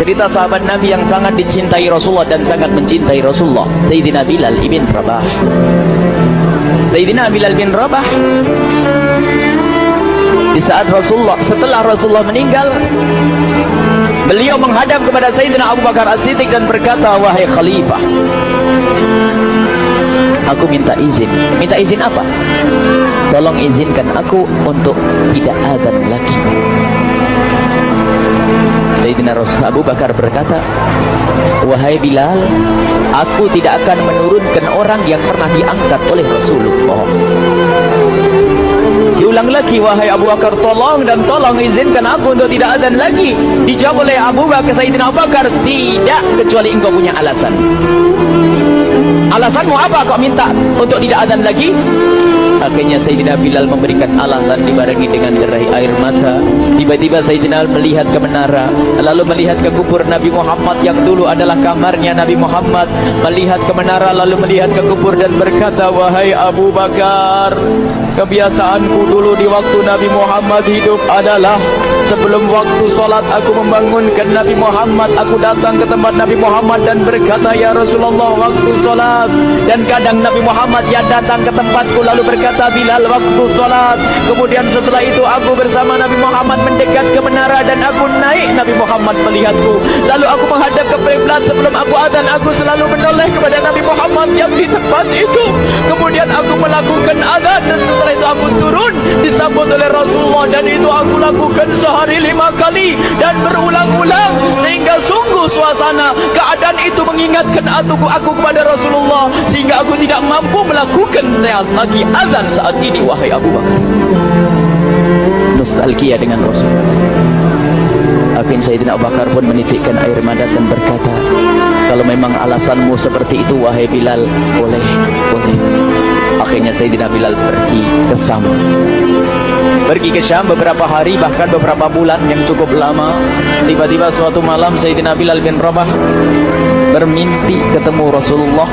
cerita sahabat Nabi yang sangat dicintai Rasulullah dan sangat mencintai Rasulullah, Sayyidina Bilal ibn Rabah. Sayyidina Bilal bin Rabah, di saat setelah Rasulullah meninggal, beliau menghadap kepada Sayyidina Abu Bakar As-Siddiq dan berkata, wahai khalifah, aku minta izin. Minta izin apa? Tolong izinkan aku untuk tidak azan lagi. Sayyidina Abu Bakar berkata, wahai Bilal, aku tidak akan menurunkan orang yang pernah diangkat oleh Rasulullah. Diulang lagi, wahai Abu Bakar, tolong dan tolong izinkan aku untuk tidak azan lagi. Dijawab oleh Abu Bakar, Sayyidina Abu Bakar, tidak, kecuali engkau punya alasan. Alasanmu apa kau minta untuk tidak azan lagi? Akhirnya Sayyidina Bilal memberikan alasan dibarengi dengan derai air mata. Tiba-tiba Sayyidina melihat ke menara, lalu melihat ke kubur Nabi Muhammad yang dulu adalah kamarnya Nabi Muhammad. Melihat ke menara lalu melihat ke kubur dan berkata, wahai Abu Bakar, kebiasaanku dulu di waktu Nabi Muhammad hidup adalah sebelum waktu solat aku membangunkan Nabi Muhammad. Aku datang ke tempat Nabi Muhammad dan berkata, ya Rasulullah, waktu solat. Dan kadang Nabi Muhammad yang datang ke tempatku lalu berkata, Bilal, waktu solat. Kemudian setelah itu aku bersama Nabi Muhammad mendekat ke menara dan aku naik. Nabi Muhammad melihatku, lalu aku menghadap ke kiblat. Sebelum aku azan, aku selalu menoleh kepada Nabi Muhammad yang di tempat itu. Kemudian aku melakukan azan dan setelah itu aku turun disambut oleh Rasulullah, dan itu aku lakukan sehari 5 kali dan berulang-ulang, sehingga sungguh suasana keadaan itu mengingatkan aku kepada Rasulullah, sehingga aku tidak mampu melakukan lagi azan saat ini. Wahai Abu Bakar, nostalgia dengan Rasul. Akhirnya Sayyidina Abu Bakar pun menitikkan air mata dan berkata, kalau memang alasanmu seperti itu wahai Bilal, boleh. Akhirnya Sayyidina Bilal pergi ke Syam beberapa hari, bahkan beberapa bulan yang cukup lama. Tiba-tiba suatu malam Sayyidina Bilal bin Rabah bermimpi ketemu Rasulullah,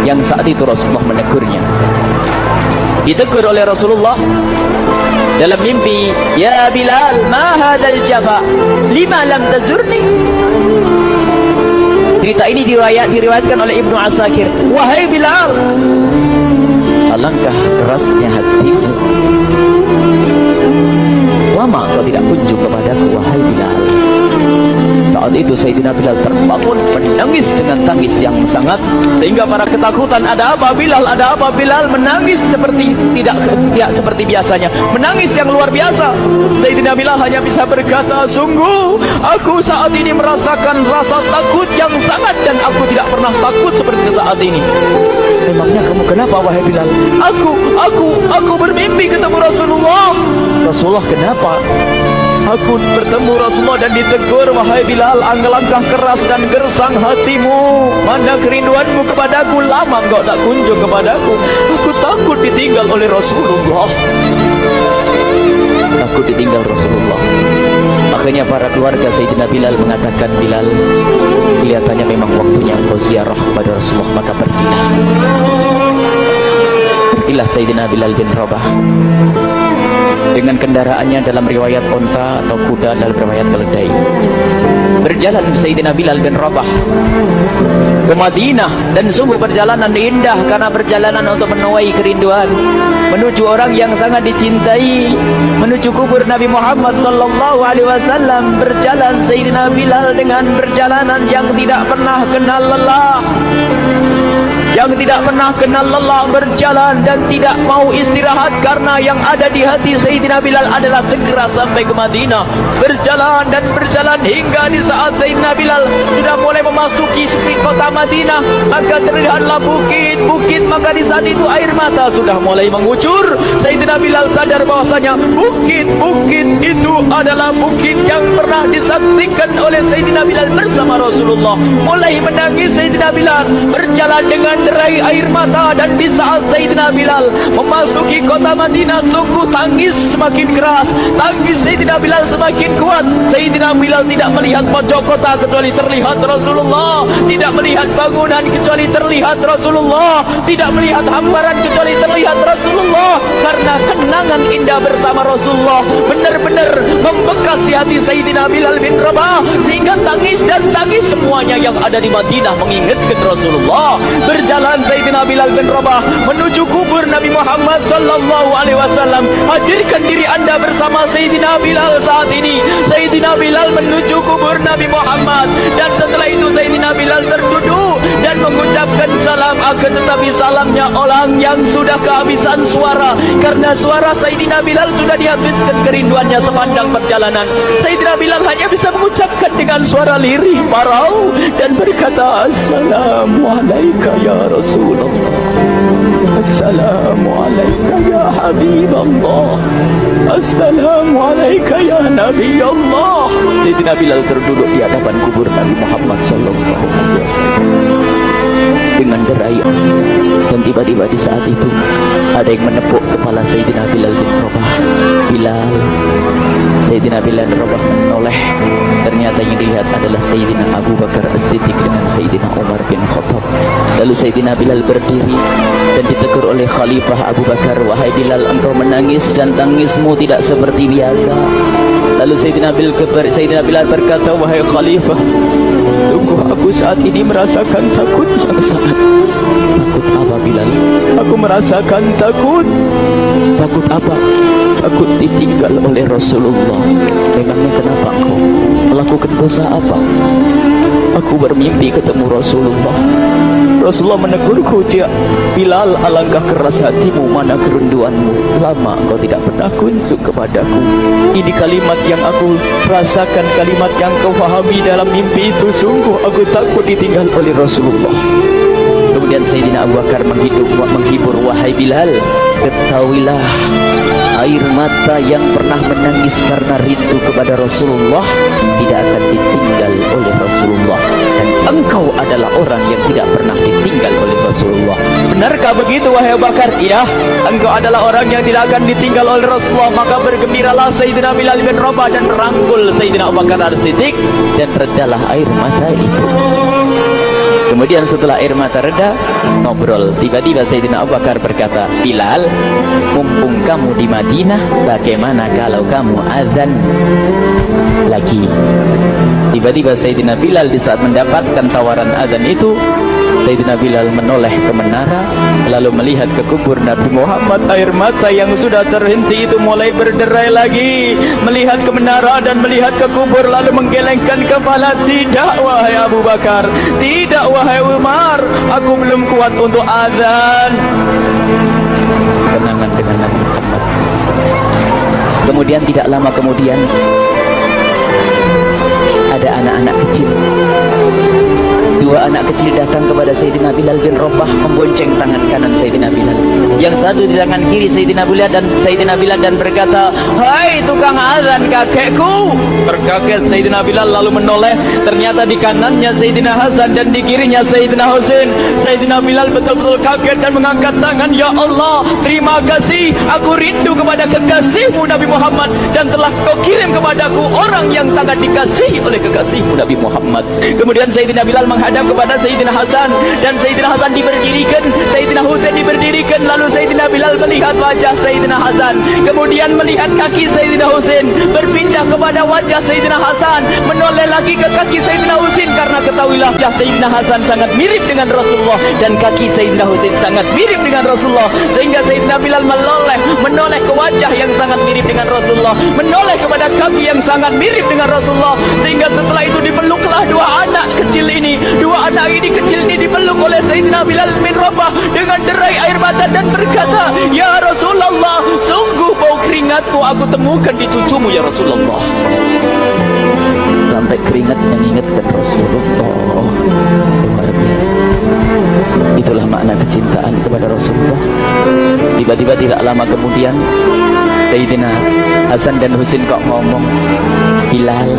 yang saat itu Rasulullah menegurnya. Ditegur oleh Rasulullah dalam mimpi, ya Bilal, ma hadzal jafa, lima lam tazurni. Cerita ini diriwayatkan oleh Ibnu Asakir. Wahai Bilal, alangkah kerasnya hatimu, lama kau tidak kunjung kepadaku wahai Bilal. Saat itu Sayyidina Bilal terbangun menangis dengan tangis yang sangat, sehingga para ketakutan, ada apa Bilal, ada apa Bilal, menangis seperti tidak seperti biasanya, menangis yang luar biasa. Sayyidina Bilal hanya bisa berkata, sungguh aku saat ini merasakan rasa takut yang sangat, dan aku tidak pernah takut seperti saat ini. Memangnya kamu kenapa wahai Bilal? Aku bermimpi ketemu Rasulullah. Rasulullah, kenapa? Aku bertemu Rasulullah dan ditegur, wahai Bilal, alangkah keras dan gersang hatimu, mana kerinduanmu kepadaku, lama engkau tak kunjung kepadaku. Aku takut ditinggal oleh Rasulullah. Aku ditinggal Rasulullah. Akhirnya para keluarga Sayyidina Bilal mengatakan, Bilal, kelihatannya memang waktunya engkau ziarah kepada Rasulullah, maka pergilah. Pergilah Sayyidina Bilal bin Rabah dengan kendaraannya, dalam riwayat onta atau kuda, dalam riwayat keledai. Berjalan Sayyidina Bilal bin Rabah ke Madinah, dan sungguh perjalanan indah karena perjalanan untuk menuai kerinduan, menuju orang yang sangat dicintai, menuju kubur Nabi Muhammad sallallahu alaihi wasallam. Berjalan Sayyidina Bilal dengan perjalanan yang tidak pernah kenal lelah, berjalan dan tidak mau istirahat, karena yang ada di hati Sayyidina Bilal adalah segera sampai ke Madinah. Berjalan dan berjalan hingga di saat Sayyidina Bilal sudah mulai memasuki street kota Madinah, maka terlihatlah bukit-bukit, maka di saat itu air mata sudah mulai mengucur. Sayyidina Bilal sadar bahwasanya bukit-bukit itu adalah bukit yang pernah disaksikan oleh Sayyidina Bilal bersama Rasulullah. Mulai menangis Sayyidina Bilal, berjalan dengan derai air mata. Dan di saat Sayyidina Bilal memasuki kota Madinah, sungguh tangis semakin keras, tangis Sayyidina Bilal semakin kuat. Sayyidina Bilal tidak melihat pojok kota kecuali terlihat Rasulullah, tidak melihat bangunan kecuali terlihat Rasulullah, tidak melihat hamparan kecuali terlihat Rasulullah. Karena kenangan indah bersama Rasulullah benar-benar membekas di hati Sayyidina Bilal bin Rabah, sehingga tangis dan tangis semuanya yang ada di Madinah mengingatkan Rasulullah. Berjalan Sayyidina Bilal bin Rabah menuju kubur Nabi Muhammad sallallahu alaihi wasallam. Hadirkan diri Anda bersama Sayyidina Bilal saat ini. Sayyidina Bilal menuju kubur Nabi Muhammad, dan setelah itu Sayyidina Bilal terduduk dan mengucapkan salam. Akan tetapi salamnya orang yang sudah kehabisan suara, karena suara Sayyidina Bilal sudah dihabiskan kerinduannya sepanjang perjalanan. Sayyidina Bilal hanya bisa mengucapkan dengan suara lirih parau dan berkata, Assalamualaikum ya Rasulullah, Assalamualaikum ya Habiballah, Assalamualaikum ya Nabi Allah. Sayyidina Bilal terduduk di hadapan kubur Nabi Muhammad sallallahu alaihi wasallam dengan derai. Dan tiba-tiba di saat itu ada yang menepuk kepala Sayyidina Bilal bin Rabah. Bilal. Sayyidina Bilal bin Rabah menoleh. Ternyata yang dilihat adalah Sayyidina Abu Bakar As-Siddiq dengan Sayyidina Umar bin Khattab. Lalu Sayyidina Bilal berdiri dan ditegur oleh Khalifah Abu Bakar, wahai Bilal, engkau menangis dan tangismu tidak seperti biasa. Lalu Sayyidina Bilal berkata, wahai Khalifah, sungguh aku saat ini merasakan takut yang sangat. Takut apa Bilal? Aku merasakan takut. Takut apa? Takut ditinggal oleh Rasulullah. Memangnya kenapa engkau melakukan dosa apa? Aku bermimpi ketemu Rasulullah. Rasulullah menegurku, Bilal, alangkah keras hatimu, mana kerinduanmu. Lama engkau tidak pernah kunjung kepadaku. Ini kalimat yang aku rasakan, kalimat yang kau fahami dalam mimpi itu. Sungguh aku takut ditinggal oleh Rasulullah. Kemudian Sayyidina Abu Bakar menghibur, wahai Bilal, ketahuilah, air mata yang pernah menangis karena rindu kepada Rasulullah tidak akan ditinggal oleh Rasulullah, dan engkau adalah orang yang tidak pernah ditinggal oleh Rasulullah. Benarkah begitu wahai Abu Bakar? Iya, engkau adalah orang yang tidak akan ditinggal oleh Rasulullah. Maka bergembiralah Sayyidina Bilal bin Rabah dan merangkul Sayyidina Abu Bakar As-Siddiq, dan redalah air mata itu. Kemudian setelah air mata reda, ngobrol. Tiba-tiba Sayyidina Abu Bakar berkata, Bilal, mumpung kamu di Madinah, bagaimana kalau kamu azan lagi? Tiba-tiba Sayyidina Bilal di saat mendapatkan tawaran azan itu, Sayyidina Bilal menoleh ke menara, lalu melihat ke kubur Nabi Muhammad. Air mata yang sudah terhenti itu mulai berderai lagi. Melihat ke menara dan melihat ke kubur, lalu menggelengkan kepala. Tidak wahai Abu Bakar, tidak wahai Umar, aku belum kuat untuk azan. Kenangan dengan Nabi Muhammad. Kemudian tidak lama kemudian ada anak-anak kecil. Dua anak kecil datang kepada Sayyidina Bilal bin Rabah, membonceng tangan kanan Sayyidina Bilal. Yang satu di tangan kiri Sayyidina Bilal dan berkata, hai tukang azan kakekku. Terkaget Sayyidina Bilal lalu menoleh. Ternyata di kanannya Sayyidina Hasan dan di kirinya Sayyidina Husain. Sayyidina Bilal betul-betul kaget dan mengangkat tangan, ya Allah, terima kasih, aku rindu kepada kekasihmu Nabi Muhammad, dan telah kau kirim kepadaku orang yang sangat dikasihi oleh kekasihmu Nabi Muhammad. Kemudian Sayyidina Bilal menghadap kepada Sayyidina Hasan, dan Sayyidina Hasan diberdirikan, Sayyidina Husain diberdirikan. Lalu Sayyidina Bilal melihat wajah Sayyidina Hasan, kemudian melihat kaki Sayyidina Husain, berpindah kepada wajah Sayyidina Hasan, menoleh lagi ke kaki Sayyidina Husain. Karena ketahuilah, wajah Sayyidina Hasan sangat mirip dengan Rasulullah dan kaki Sayyidina Husain sangat mirip dengan Rasulullah, sehingga Sayyidina Bilal menoleh ke wajah yang sangat mirip dengan Rasulullah, menoleh kepada kaki yang sangat mirip dengan Rasulullah, sehingga setelah itu dipeluklah dua anak kecil ini. Dua anak ini kecil ini dipeluk oleh Sayyidina Bilal bin Rabah dengan derai air mata dan berkata, ya Rasulullah, sungguh bau keringatmu aku temukan di cucumu ya Rasulullah. Sampai keringat mengingatkan Rasulullah. Luar biasa. Itulah makna kecintaan kepada Rasulullah. Tiba-tiba tidak lama kemudian Sayyidina Hasan dan Husain kok ngomong, Bilal,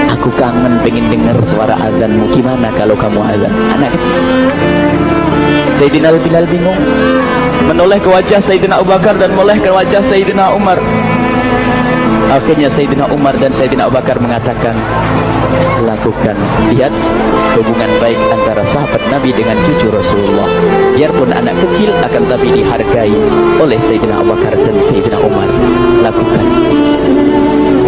aku kangen pengen dengar suara azanmu. Gimana kalau kamu azan? Anak kecil. Sayyidina Bilal bingung, menoleh ke wajah Sayyidina Abu Bakar dan menoleh ke wajah Sayyidina Umar. Akhirnya Sayyidina Umar dan Sayyidina Abu Bakar mengatakan, lakukan. Lihat hubungan baik antara sahabat Nabi dengan cucu Rasulullah. Biarpun anak kecil akan tapi dihargai oleh Sayyidina Abu Bakar dan Sayyidina Umar. Lakukan.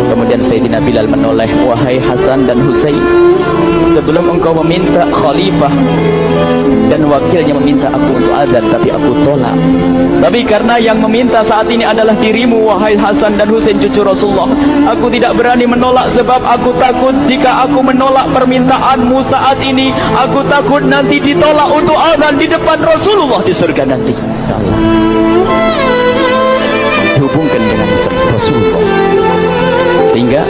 Kemudian Sayyidina Bilal menoleh, wahai Hasan dan Husain, sebelum engkau meminta khalifah dan wakilnya meminta aku untuk azan, tapi aku tolak. Tapi karena yang meminta saat ini adalah dirimu, wahai Hasan dan Husain cucu Rasulullah, aku tidak berani menolak, sebab aku takut jika aku menolak permintaanmu saat ini, aku takut nanti ditolak untuk azan di depan Rasulullah di surga nanti. InsyaAllah dihubungkan dengan Rasulullah, sehingga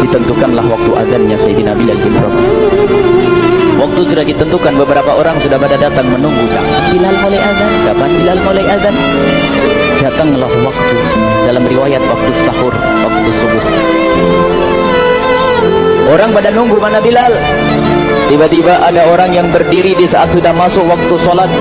ditentukanlah waktu azannya Sayyidina Bilal bin Rabah. Waktu sudah ditentukan, beberapa orang sudah pada datang menunggu, kapan Bilal mulai azan, kapan Bilal mulai azan. Datanglah waktu, dalam riwayat waktu sahur, waktu subuh. Orang pada nunggu mana Bilal. Tiba-tiba ada orang yang berdiri di saat sudah masuk waktu sholat.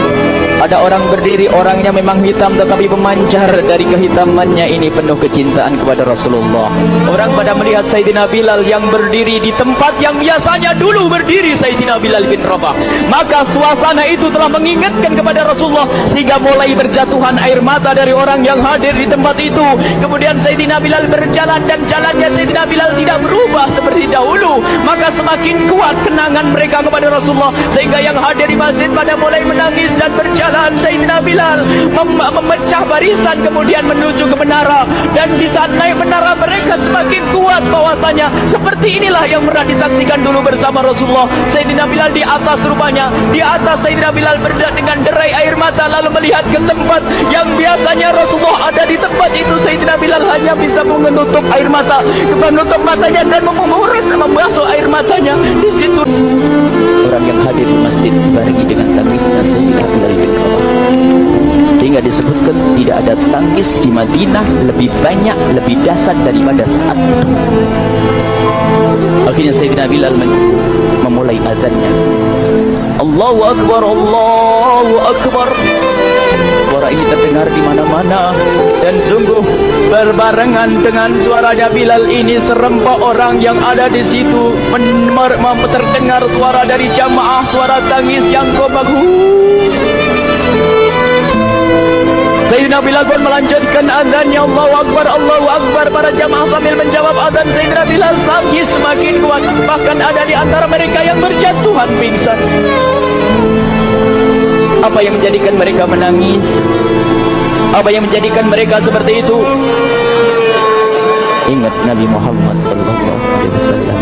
Ada orang berdiri, orangnya memang hitam tetapi memancar dari kehitamannya ini penuh kecintaan kepada Rasulullah. Orang pada melihat Sayyidina Bilal yang berdiri di tempat yang biasanya dulu berdiri Sayyidina Bilal bin Rabah. Maka suasana itu telah mengingatkan kepada Rasulullah, sehingga mulai berjatuhan air mata dari orang yang hadir di tempat itu. Kemudian Sayyidina Bilal berjalan dan jalannya Sayyidina Bilal tidak berubah seperti dahulu. Maka semakin kuat kenangan mereka kepada Rasulullah, sehingga yang hadir di masjid pada mulai menangis dan berjalan. Sayyidina Bilal memecah barisan kemudian menuju ke menara, dan di saat naik menara mereka semakin kuat bahwasanya seperti inilah yang pernah disaksikan dulu bersama Rasulullah. Sayyidina Bilal di atas rupanya, di atas Sayyidina Bilal berada dengan derai air mata, lalu melihat ke tempat yang biasanya Rasulullah ada di tempat itu. Sayyidina Bilal hanya bisa menutup air mata, menutup matanya dan membasuh air matanya. Di situ orang yang hadir di masjid dibarengi dengan tangisnya Sayyidina Bilal bin Rabah, sehingga disebutkan tidak ada tangis di Madinah lebih banyak, lebih dahsyat daripada saat itu. Akhirnya Sayyidina Bilal memulai azannya. Allahu Akbar, Allahu Akbar. Suara ini terdengar di mana-mana, dan sungguh berbarengan dengan suaranya Bilal ini serempak orang yang ada di situ terdengar suara dari jamaah, suara tangis yang kompak. Sayyidina Bilal pun melanjutkan azannya, Allahu Akbar, Allahu Akbar. Para jamaah sambil menjawab azan Sayyidina Bilal, tangis semakin kuat. Bahkan ada di antara mereka yang berjatuhan pingsan. Apa yang menjadikan mereka menangis? Apa yang menjadikan mereka seperti itu? Ingat Nabi Muhammad SAW.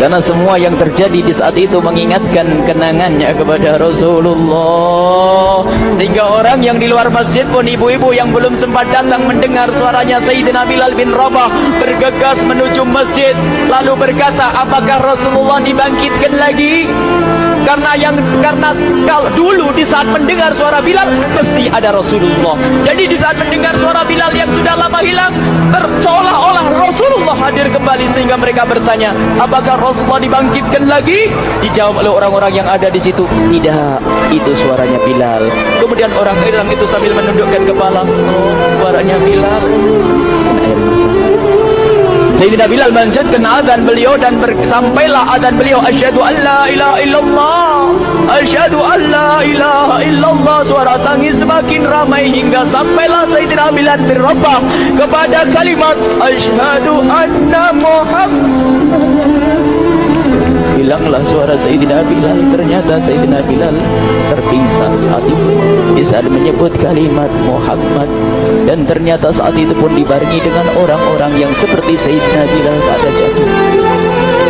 Karena semua yang terjadi di saat itu mengingatkan kenangannya kepada Rasulullah. Sehingga orang yang di luar masjid pun, ibu-ibu yang belum sempat datang mendengar suaranya Sayyidina Bilal bin Rabah, bergegas menuju masjid, lalu berkata, apakah Rasulullah dibangkitkan lagi? Karena kalau dulu di saat mendengar suara Bilal mesti ada Rasulullah. Jadi di saat mendengar suara Bilal yang sudah lama hilang, seolah-olah Rasulullah hadir kembali, sehingga mereka bertanya, apakah Rasulullah dibangkitkan lagi? Dijawab oleh orang-orang yang ada di situ, tidak, itu suaranya Bilal. Kemudian orang-orang itu sambil menundukkan kepala, oh, suaranya Bilal. Sayyidina Bilal melanjutkan azan beliau, dan sampailah azan beliau, asyhadu an la ilaha illallah, asyhadu an la ilaha illallah. Suara tangis semakin ramai hingga sampailah Sayyidina Bilal bin Rabah kepada kalimat asyhadu anna Muhammad. Hilanglah suara Sayyidina Bilal. Ternyata Sayyidina Bilal terpingsan saat itu di saat menyebut kalimat Muhammad, dan ternyata saat itu pun dibarengi dengan orang-orang yang seperti Sayyidina Bilal pada jatuh.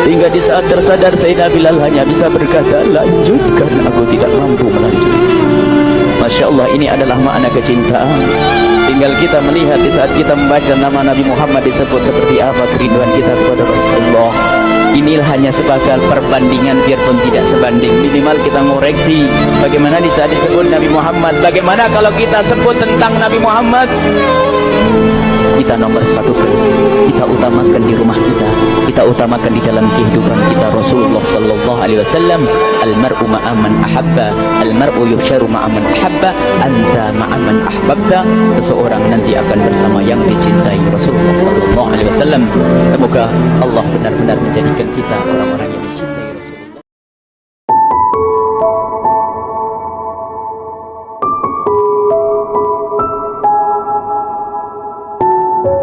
Hingga di saat tersadar Sayyidina Bilal hanya bisa berkata, lanjutkan, aku tidak mampu melanjutkan. Masya Allah, ini adalah makna kecintaan. Tinggal kita melihat di saat kita membaca nama Nabi Muhammad disebut seperti apa kerinduan kita kepada Rasulullah. Inilah hanya sebagai perbandingan, biarpun tidak sebanding. Minimal kita ngoreksi bagaimana di saat disebut Nabi Muhammad. Bagaimana kalau kita sebut tentang Nabi Muhammad? kita nomor satukan, kita utamakan di rumah kita utamakan di dalam kehidupan kita. Rasulullah sallallahu alaihi wasallam, al-mar'u ma'a man ahabba, al-mar'u yuhsyaru ma'a man ahabba, anta ma'a man ahbabta. Seseorang nanti akan bersama yang dicintai. Rasulullah sallallahu alaihi wasallam. Semoga Allah benar-benar menjadikan kita orang-orang yang